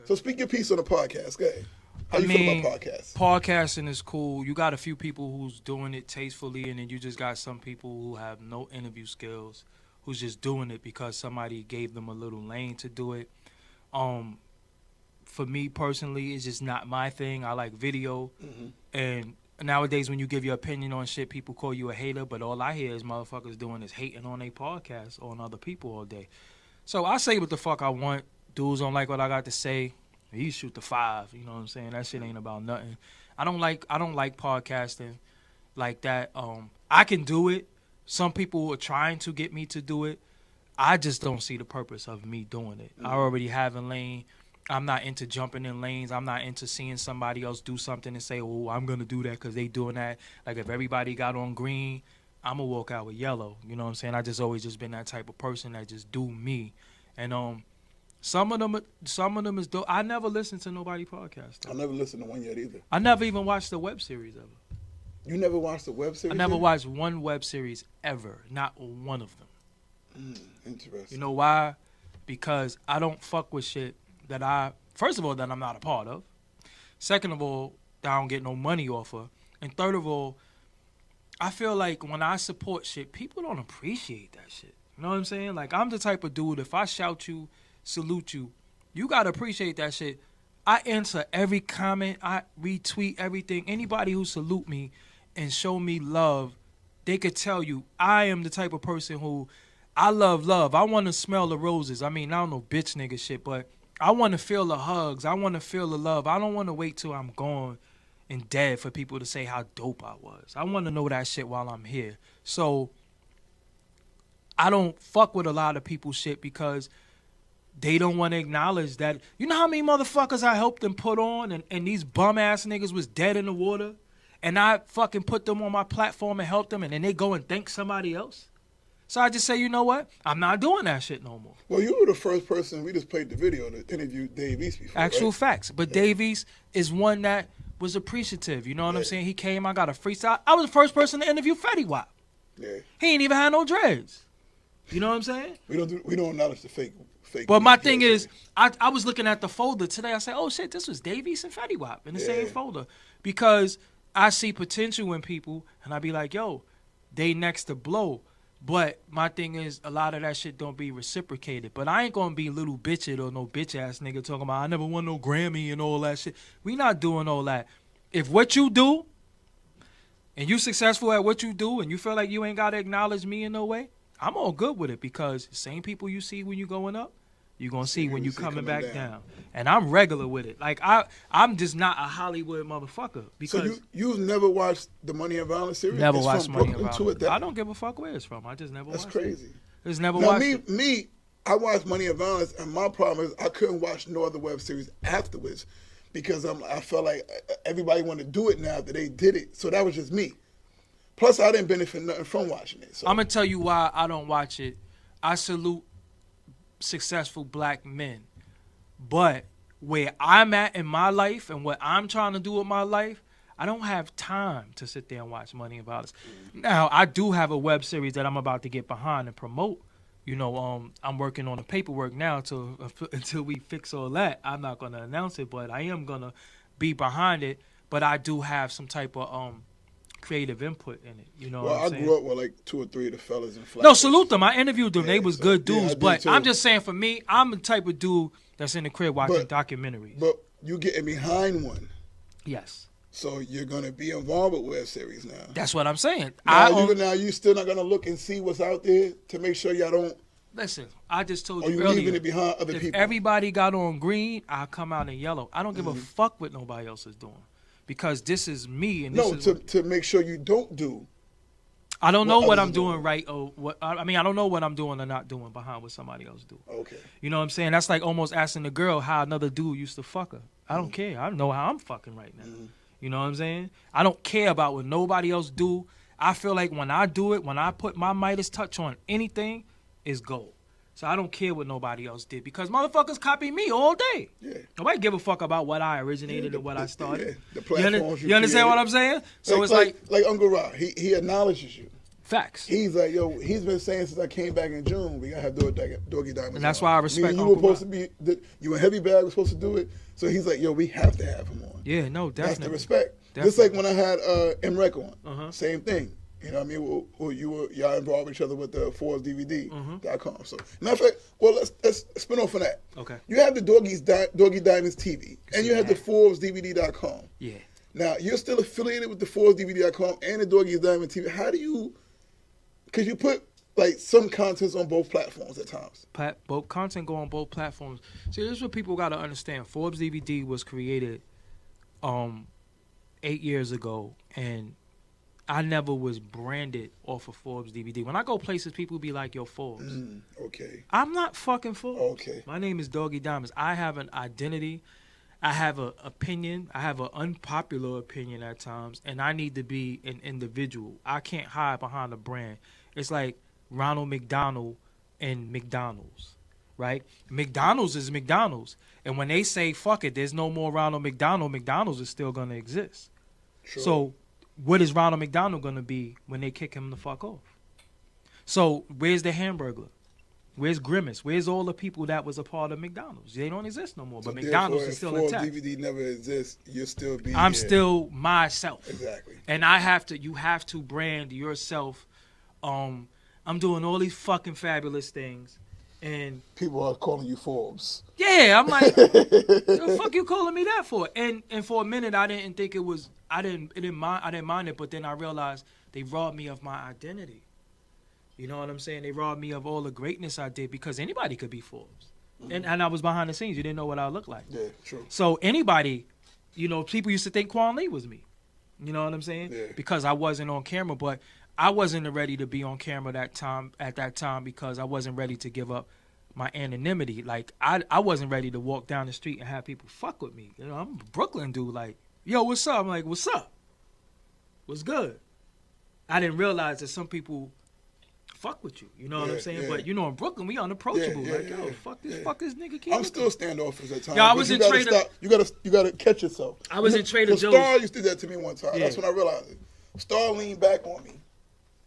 So speak your piece on the podcast. Go ahead. How you feel about podcasts? Podcasting is cool. You got a few people who's doing it tastefully, and then you just got some people who have no interview skills, who's just doing it because somebody gave them a little lane to do it. For me personally, it's just not my thing. I like video, and nowadays when you give your opinion on shit, people call you a hater, but all I hear is motherfuckers doing is hating on their podcast on other people all day. So I say what the fuck I want. Dudes don't like what I got to say. He shoot the 5, you know what I'm saying? That shit ain't about nothing. I don't like podcasting like that. I can do it. Some people are trying to get me to do it. I just don't see the purpose of me doing it. I already have a lane. I'm not into jumping in lanes. I'm not into seeing somebody else do something and say, oh, I'm going to do that because they doing that. Like if everybody got on green, I'm going to walk out with yellow. You know what I'm saying? I just always just been that type of person that just do me. And some of them is dope. I never listened to nobody podcast, though. I never listened to one yet either. I never even watched a web series ever. You never watched a web series? I never watched one web series ever. Not one of them. Interesting. You know why? Because I don't fuck with shit that first of all, that I'm not a part of. Second of all, that I don't get no money off of. And third of all, I feel like when I support shit, people don't appreciate that shit. You know what I'm saying? Like, I'm the type of dude, if I shout you, salute you, you got to appreciate that shit. I answer every comment. I retweet everything. Anybody who salute me and show me love, they could tell you I am the type of person who I love. I want to smell the roses. I mean, I don't know bitch nigga shit, but I want to feel the hugs. I want to feel the love. I don't want to wait till I'm gone and dead for people to say how dope I was. I want to know that shit while I'm here. So I don't fuck with a lot of people's shit because they don't want to acknowledge that. You know how many motherfuckers I helped them put on and these bum-ass niggas was dead in the water? And I fucking put them on my platform and helped them, and then they go and thank somebody else? So I just say, you know what? I'm not doing that shit no more. Well, you were the first person, we just played the video to interview Dave East before, Actual right? facts. But Dave East is one that was appreciative. You know what I'm saying? He came, I got a freestyle. I was the first person to interview Fetty Wap. Yeah. He ain't even had no dreads. You know what I'm saying? We don't acknowledge the fake. But my thing is, I was looking at the folder today. I said, oh, shit, this was Dave East and Fetty Wap in the same folder. Because I see potential in people, and I be like, yo, they next to blow. But my thing is, a lot of that shit don't be reciprocated. But I ain't going to be little bitched or no bitch-ass nigga talking about I never won no Grammy and all that shit. We not doing all that. If what you do, and you successful at what you do, and you feel like you ain't got to acknowledge me in no way, I'm all good with it because the same people you see when you going up, you're going to see when you coming back down. And I'm regular with it. Like, I'm just not a Hollywood motherfucker. Because so you never watched the Money and Violence series? Never watched Money and Violence. I don't give a fuck where it's from. I just never watched it. That's crazy. Just never watched it. Me, I watched Money and Violence, and my problem is I couldn't watch no other web series afterwards because I felt like everybody wanted to do it now that they did it. So that was just me. Plus, I didn't benefit nothing from watching it. So. I'm going to tell you why I don't watch it. I salute successful black men. But where I'm at in my life and what I'm trying to do with my life, I don't have time to sit there and watch Money and Violence. Now, I do have a web series that I'm about to get behind and promote. You know, I'm working on the paperwork now until we fix all that. I'm not going to announce it, but I am going to be behind it. But I do have some type of creative input in it. You know what I'm saying? I grew up with like 2 or 3 of the fellas in Flash. No, salute them. I interviewed them. They was good dudes. But too. I'm just saying, for me, I'm the type of dude that's in the crib watching documentaries. But you getting behind one. Yes. So you're going to be involved with web series now. That's what I'm saying. Now you still not going to look and see what's out there to make sure y'all don't. Listen, I just told you earlier. Or you leaving it behind other people? If everybody got on green, I'll come out in yellow. I don't give a fuck what nobody else is doing. Because this is me, and this is to make sure you don't do. I don't know what I'm doing right, or what I mean. I don't know what I'm doing or not doing behind what somebody else do. Okay. You know what I'm saying? That's like almost asking a girl how another dude used to fuck her. I don't care. I know how I'm fucking right now. You know what I'm saying? I don't care about what nobody else do. I feel like when I do it, when I put my Midas touch on anything, it's gold. So I don't care what nobody else did because motherfuckers copy me all day. Yeah. Nobody give a fuck about what I originated and what I started. Yeah. The platforms you understand what I'm saying? So like, it's like Uncle Rob, he acknowledges you. Facts. He's like, yo, he's been saying since I came back in June, we gotta have Doggie Diamonds. And that's why I respect you Uncle were supposed to be, you and Heavy Bag were supposed to do it. So he's like, yo, we have to have him on. Yeah, no, definitely. That's the respect. Definitely. Just like when I had Mrek on, Uh-huh. same thing. You know what I mean? Well, y'all involved each other with the ForbesDVD.com. So, matter of fact, well, let's spin off on that. Okay. You have the Doggie Diamonds TV, and you have the ForbesDVD.com. Yeah. Now, you're still affiliated with the ForbesDVD.com and the Doggie Diamond TV. How do you, because you put, like, some contents on both platforms at times. Both content go on both platforms. See, this is what people got to understand. Forbes DVD was created 8 years ago, and I never was branded off of Forbes DVD. When I go places, people be like, yo, Forbes. Okay. I'm not fucking Forbes. Okay. My name is Doggie Diamonds. I have an identity. I have an opinion. I have an unpopular opinion at times, and I need to be an individual. I can't hide behind a brand. It's like Ronald McDonald and McDonald's, right? McDonald's is McDonald's. And when they say, fuck it, there's no more Ronald McDonald, McDonald's is still going to exist. True. So what is Ronald McDonald going to be when they kick him the fuck off? So where's the Hamburglar? Where's Grimace? Where's all the people that was a part of McDonald's? They don't exist no more, but McDonald's is still intact. If DVD never exists, you'll still be I'm still myself. Exactly. And you have to brand yourself. I'm doing all these fucking fabulous things. And people are calling you Forbes. Yeah, I'm like, the fuck you calling me that for? And for a minute, I didn't think it was. I didn't mind it. But then I realized they robbed me of my identity. You know what I'm saying? They robbed me of all the greatness I did because anybody could be Forbes. And I was behind the scenes. You didn't know what I looked like. Yeah, true. So anybody, people used to think Quan Lee was me. You know what I'm saying? Yeah. Because I wasn't on camera, but I wasn't ready to be on camera at that time because I wasn't ready to give up my anonymity. Like, I wasn't ready to walk down the street and have people fuck with me. I'm a Brooklyn dude. Like, yo, what's up? I'm like, what's up? What's good? I didn't realize that some people fuck with you. You know what I'm saying? Yeah. But, in Brooklyn, we unapproachable. Fuck this nigga. I'm still standoffish at times. Yeah, I was in Trader. You gotta catch yourself. I was in Trader Joe's. Star used to do that to me one time. Yeah. That's when I realized it. Star leaned back on me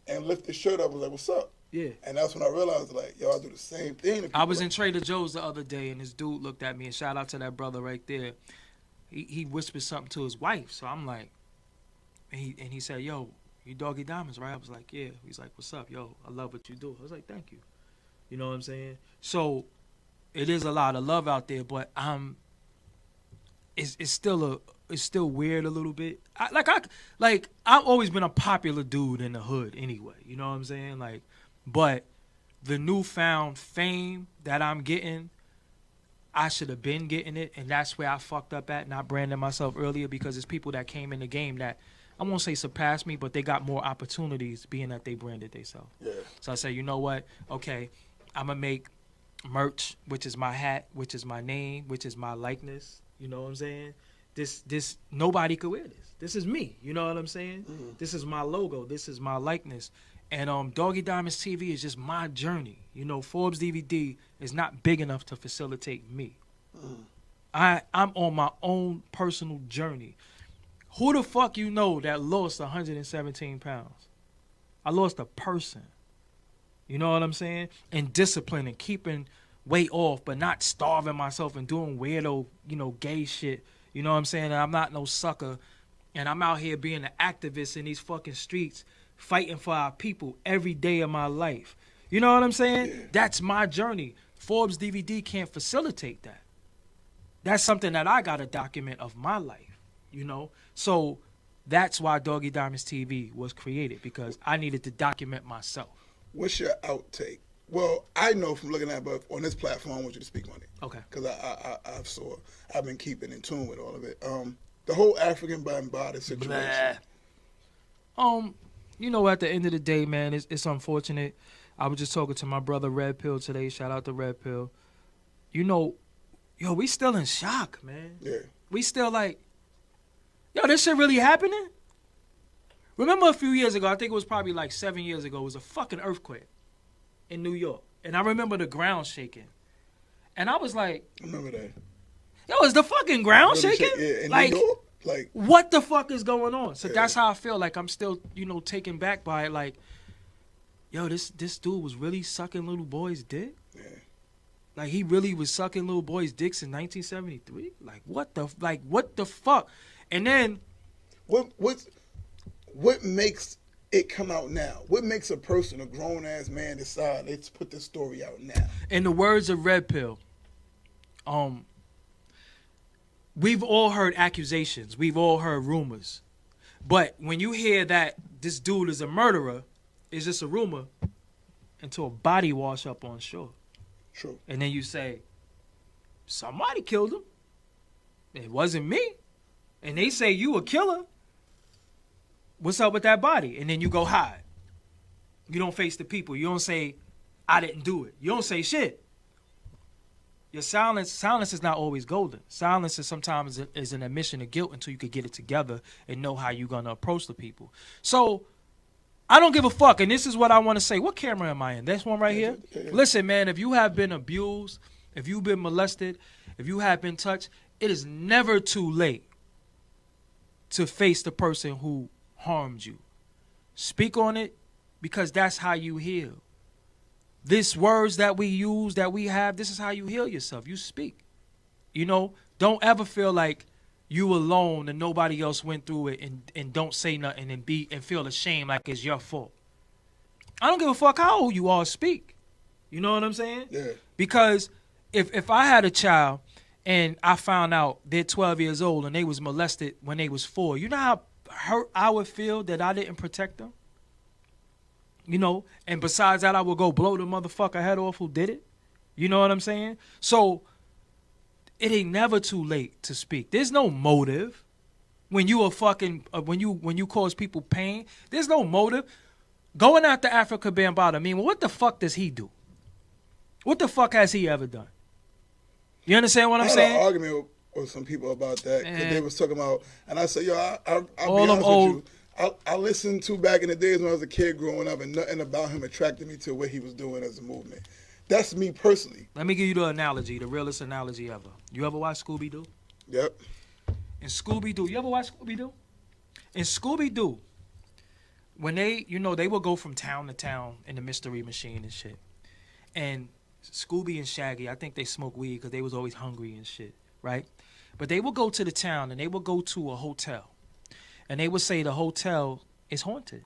and lifted his shirt up. I was like, what's up? Yeah. And that's when I realized, like, yo, I do the same thing. I was in Trader Joe's the other day, and this dude looked at me, and shout out to that brother right there. He whispered something to his wife, so I'm like, and he said, yo, you Doggie Diamonds, right? I was like, yeah. He's like, what's up? Yo, I love what you do. I was like, thank you. You know what I'm saying? So it is a lot of love out there, but it's still weird a little bit. I've always been a popular dude in the hood anyway. You know what I'm saying? Like, but the newfound fame that I'm getting, I should have been getting it, and that's where I fucked up at, not branding myself earlier, because it's people that came in the game that I won't say surpassed me, but they got more opportunities being that they branded themselves. Yeah. So I say, you know what? Okay, I'm going to make merch, which is my hat, which is my name, which is my likeness. You know what I'm saying? This nobody could wear this. This is me. You know what I'm saying? Mm-hmm. This is my logo. This is my likeness. And Doggie Diamonds TV is just my journey. Forbes DVD is not big enough to facilitate me. I'm on my own personal journey. Who the fuck that lost 117 pounds? I lost a person. You know what I'm saying? And discipline and keeping weight off, but not starving myself and doing weirdo, gay shit. You know what I'm saying? And I'm not no sucker. And I'm out here being an activist in these fucking streets, fighting for our people every day of my life. You know what I'm saying? Yeah. That's my journey. Forbes DVD can't facilitate that. That's something that I got to document of my life, So that's why Doggie Diamonds TV was created, because I needed to document myself. What's your outtake? Well, I know from looking at, but on this platform, I want you to speak on it. Okay. Because I've been keeping in tune with all of it. The whole African Bambooty situation. At the end of the day, man, it's unfortunate. I was just talking to my brother Red Pill today. Shout out to Red Pill. We still in shock, man. Yeah. We still like, this shit really happening? Remember a few years ago, I think it was probably like 7 years ago, it was a fucking earthquake in New York. And I remember the ground shaking. And I was like, I remember that. Is the fucking ground shaking? Yeah, in New York? Like, what the fuck is going on? So that's how I feel. Like, I'm still, taken back by it. Like, yo, this dude was really sucking little boys' dick. Yeah. Like he really was sucking little boys' dicks in 1973. Like what the fuck? And then what makes it come out now? What makes a person, a grown ass man, decide let's put this story out now? In the words of Red Pill, we've all heard accusations, we've all heard rumors, but when you hear that this dude is a murderer, it's just a rumor until a body wash up on shore. True. And then you say, somebody killed him. It wasn't me. And they say you a killer. What's up with that body? And then you go hide. You don't face the people. You don't say, I didn't do it. You don't say shit. Your silence is not always golden. Silence is sometimes is an admission of guilt until you could get it together and know how you're going to approach the people. So I don't give a fuck. And this is what I want to say. What camera am I in? This one right here? Listen, man, if you have been abused, if you've been molested, if you have been touched, it is never too late to face the person who harmed you. Speak on it, because that's how you heal. These words that we use, that we have, this is how you heal yourself. You speak. You know, don't ever feel like you alone and nobody else went through it and don't say nothing and feel ashamed like it's your fault. I don't give a fuck how old you are, speak. You know what I'm saying? Yeah. Because if I had a child and I found out they're 12 years old and they was molested when they was 4, you know how hurt I would feel that I didn't protect them? You know, and besides that, I would go blow the motherfucker head off who did it. You know what I'm saying? So it ain't never too late to speak. There's no motive when you are fucking when you cause people pain. There's no motive. Going after Africa Bambaataa, I mean, well, what the fuck does he do? What the fuck has he ever done? You understand what I'm saying? I had an argument with some people about that because they was talking about, and I said, yo, I'll be all honest old, with you. I listened to back in the days when I was a kid growing up, and nothing about him attracted me to what he was doing as a movement. That's me personally. Let me give you the analogy, the realest analogy ever. You ever watch Scooby-Doo? Yep. In Scooby-Doo, you ever watch Scooby-Doo? In Scooby-Doo, when they would go from town to town in the mystery machine and shit. And Scooby and Shaggy, I think they smoked weed because they was always hungry and shit, right? But they would go to the town and they would go to a hotel. And they would say the hotel is haunted.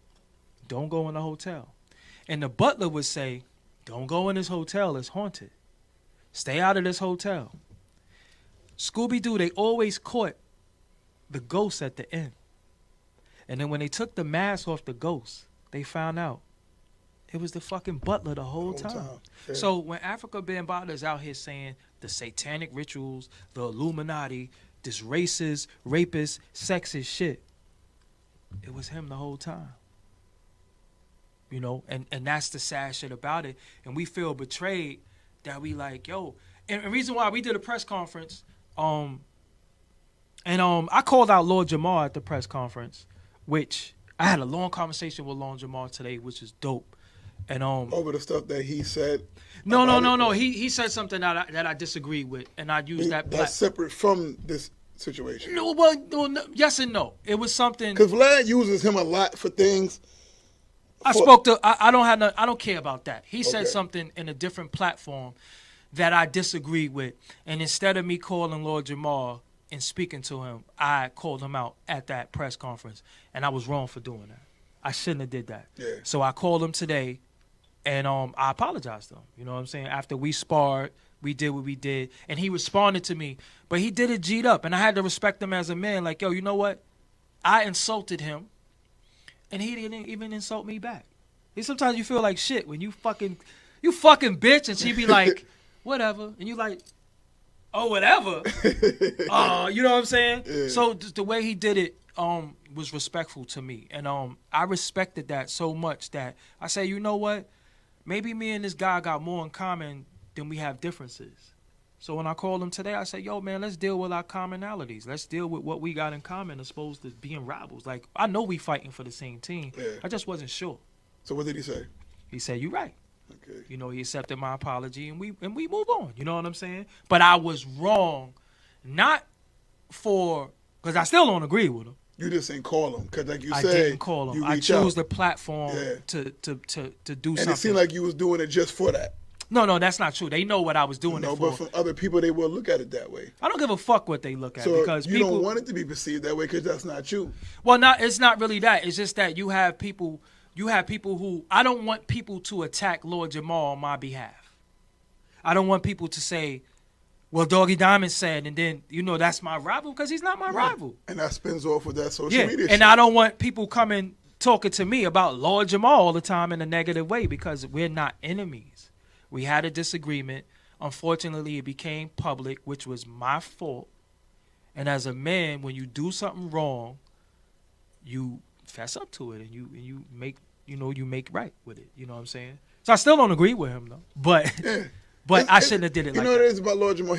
Don't go in the hotel. And the butler would say, don't go in this hotel, it's haunted. Stay out of this hotel. Scooby-Doo, they always caught the ghost at the end. And then when they took the mask off the ghost, they found out it was the fucking butler the whole time. Yeah. So when Africa Bambaataa is out here saying the satanic rituals, the Illuminati, this racist, rapist, sexist shit, it was him the whole time. You know, and that's the sad shit about it. And we feel betrayed that we like, yo. And the reason why we did a press conference, I called out Lord Jamar at the press conference, which I had a long conversation with Lord Jamar today, which is dope. And over the stuff that he said. No. He said something that I disagreed with, and I used that. That's separate from this situation. No, well, no, yes and no. It was something because Vlad uses him a lot for things. I don't care about that. He said something in a different platform that I disagreed with, and instead of me calling Lord Jamar and speaking to him, I called him out at that press conference, and I was wrong for doing that. I shouldn't have did that. Yeah. So I called him today, and I apologized to him. You know what I'm saying? After we sparred, we did what we did, and he responded to me, but he did it G'd up, and I had to respect him as a man. Like, yo, you know what? I insulted him, and he didn't even insult me back. Sometimes you feel like shit when you fucking bitch, and she be like, whatever, and you like, oh, whatever. You know what I'm saying? Yeah. So the way he did it was respectful to me, and I respected that so much that I say, you know what? Maybe me and this guy got more in common than we have differences. So when I called him today, I said, yo, man, let's deal with our commonalities. Let's deal with what we got in common as opposed to being rivals. Like, I know we fighting for the same team. Yeah. I just wasn't sure. So what did he say? He said, you're right. Okay. You know, he accepted my apology, and we move on. You know what I'm saying? But I was wrong, not for, because I still don't agree with him. You just ain't call them because, like you I said, didn't call them. I chose the platform to do something. And it seemed like you was doing it just for that. No, that's not true. They know what I was doing it for. But from other people, they will look at it that way. I don't give a fuck what they look at because you don't want it to be perceived that way because that's not you. Well, it's not really that. It's just that you have people who I don't want people to attack Lord Jamar on my behalf. I don't want people to say, well, Doggie Diamonds said, and then, that's my rival because he's not my rival. And that spins off with that social media shit. I don't want people coming talking to me about Lord Jamar all the time in a negative way because we're not enemies. We had a disagreement. Unfortunately, it became public, which was my fault. And as a man, when you do something wrong, you fess up to it and you make right with it. You know what I'm saying? So I still don't agree with him though. But I shouldn't have did it like that. You know what it is about Lord Jamar?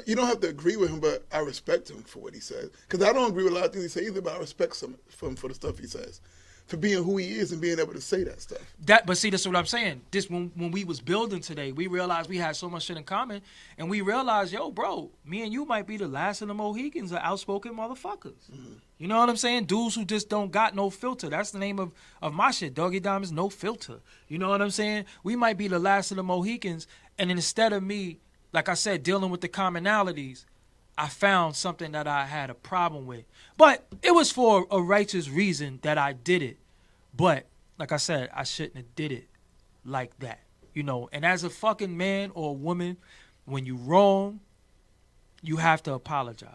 You don't have to agree with him, but I respect him for what he says. Because I don't agree with a lot of things he says either, but I respect him for the stuff he says. For being who he is and being able to say that stuff. But see, that's what I'm saying. This when we was building today, we realized we had so much shit in common, and we realized, yo, bro, me and you might be the last of the Mohicans of outspoken motherfuckers. Mm-hmm. You know what I'm saying? Dudes who just don't got no filter. That's the name of my shit. Doggie Diamonds, no filter. You know what I'm saying? We might be the last of the Mohicans, and instead of me, like I said, dealing with the commonalities, I found something that I had a problem with. But it was for a righteous reason that I did it. But, like I said, I shouldn't have did it like that. And as a fucking man or woman, when you wrong, you have to apologize.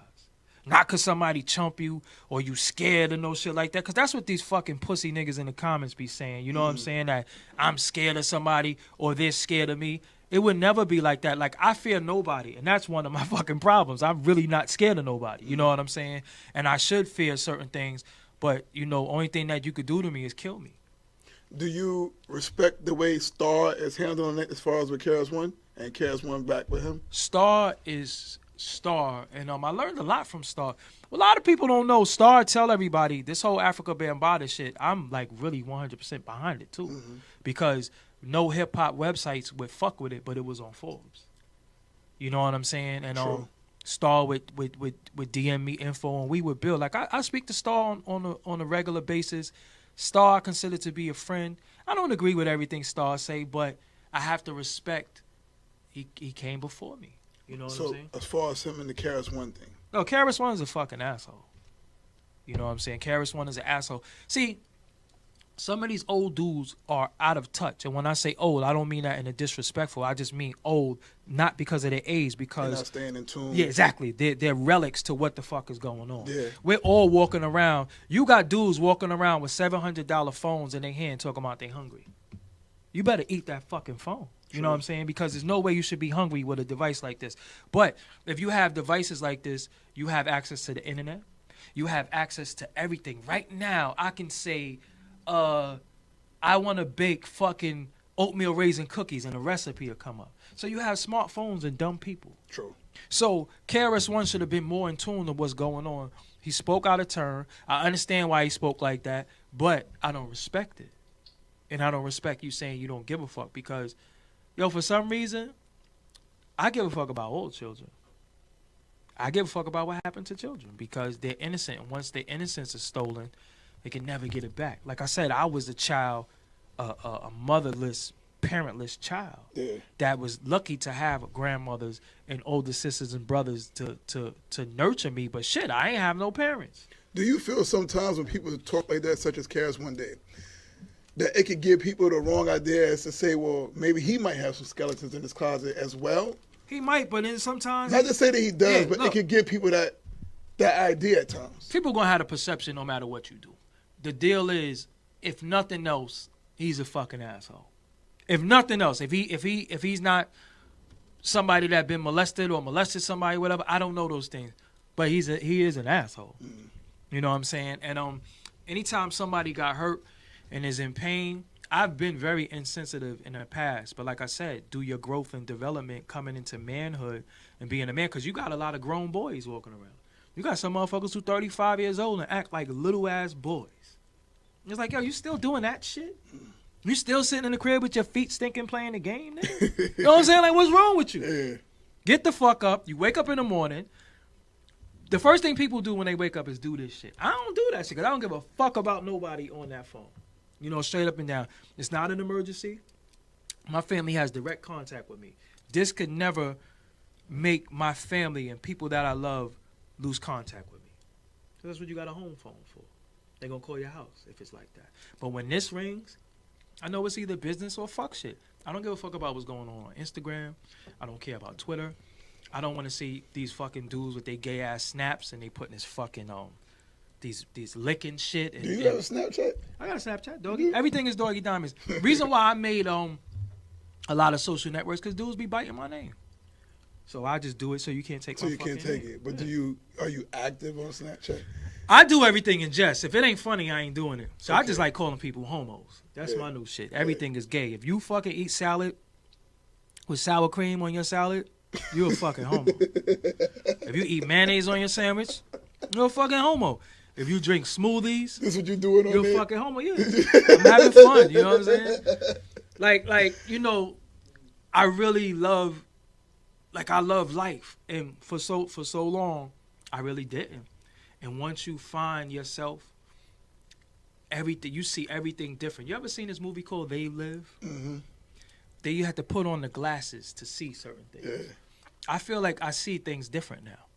Not because somebody chump you or you scared or no shit like that. Because that's what these fucking pussy niggas in the comments be saying. You know what I'm saying? That I'm scared of somebody or they're scared of me. It would never be like that. Like, I fear nobody, and that's one of my fucking problems. I'm really not scared of nobody. You know what I'm saying? And I should fear certain things, but, only thing that you could do to me is kill me. Do you respect the way Star is handling it as far as with KRS-One and KRS-One back with him? Star is Star, and I learned a lot from Star. A lot of people don't know. Star tell everybody this whole Africa Bambooty shit, I'm, like, really 100% behind it, too, because no hip-hop websites would fuck with it, but it was on Forbes. You know what I'm saying? And Star would DM me info, and we would build. Like, I speak to Star on a regular basis. Star I consider to be a friend. I don't agree with everything Star say, but I have to respect he came before me. You know what I'm saying? So, as far as him and the KRS-One thing. No, KRS-One is a fucking asshole. You know what I'm saying? KRS-One is an asshole. See, some of these old dudes are out of touch. And when I say old, I don't mean that in a disrespectful. I just mean old, not because of their age, because... They're not staying in tune. Yeah, exactly. They're relics to what the fuck is going on. Yeah. We're all walking around. You got dudes walking around with $700 phones in their hand talking about they hungry. You better eat that fucking phone. You know what I'm saying? Because there's no way you should be hungry with a device like this. But if you have devices like this, you have access to the internet. You have access to everything. Right now, I can say... I want to bake fucking oatmeal raisin cookies and a recipe will come up. So you have smartphones and dumb people. True. So KRS-One should have been more in tune to what's going on. He spoke out of turn. I understand why he spoke like that, but I don't respect it. And I don't respect you saying you don't give a fuck because, for some reason, I give a fuck about old children. I give a fuck about what happened to children because they're innocent. And once their innocence is stolen, they can never get it back. Like I said, I was a child, a motherless, parentless child that was lucky to have grandmothers and older sisters and brothers to nurture me. But shit, I ain't have no parents. Do you feel sometimes when people talk like that, such as KRS-One did, that it could give people the wrong idea as to say, well, maybe he might have some skeletons in his closet as well? He might, but then sometimes... Not to say that he does, but it could give people that idea at times. People going to have a perception no matter what you do. The deal is, if nothing else, he's a fucking asshole. If nothing else, if he's not somebody that been molested or molested somebody, whatever, I don't know those things, but he is an asshole. You know what I'm saying? And anytime somebody got hurt and is in pain, I've been very insensitive in the past. But like I said, do your growth and development coming into manhood and being a man, because you got a lot of grown boys walking around. You got some motherfuckers who 35 years old and act like little ass boys. It's like, yo, you still doing that shit? You still sitting in the crib with your feet stinking playing the game, nigga? You know what I'm saying? Like, what's wrong with you? Yeah. Get the fuck up. You wake up in the morning. The first thing people do when they wake up is do this shit. I don't do that shit because I don't give a fuck about nobody on that phone. You know, straight up and down. It's not an emergency. My family has direct contact with me. This could never make my family and people that I love lose contact with me. That's what you got a home phone for. They're going to call your house if it's like that. But when this rings, I know it's either business or fuck shit. I don't give a fuck about what's going on Instagram. I don't care about Twitter. I don't want to see these fucking dudes with their gay ass snaps and they putting this fucking these licking shit. And, do you have a Snapchat? I got a Snapchat, Doggie. Everything is Doggie Diamonds. Reason why I made a lot of social networks because dudes be biting my name. So I just do it so you can't take my fucking name. So you can't take it. But are you active on Snapchat? I do everything in jest. If it ain't funny, I ain't doing it. So I just like calling people homos. That's my new shit. Everything is gay. If you fucking eat salad with sour cream on your salad, you're a fucking homo. If you eat mayonnaise on your sandwich, you're a fucking homo. If you drink smoothies, this what you doing on you're there? a fucking homo. Yeah, I'm having fun. You know what I'm saying? Like you know, I really love, I love life, and for so long, I really didn't. And once you find yourself, you see everything different. You ever seen this movie called They Live? Mm-hmm. Then you have to put on the glasses to see certain things. Yeah. I feel like I see things different now.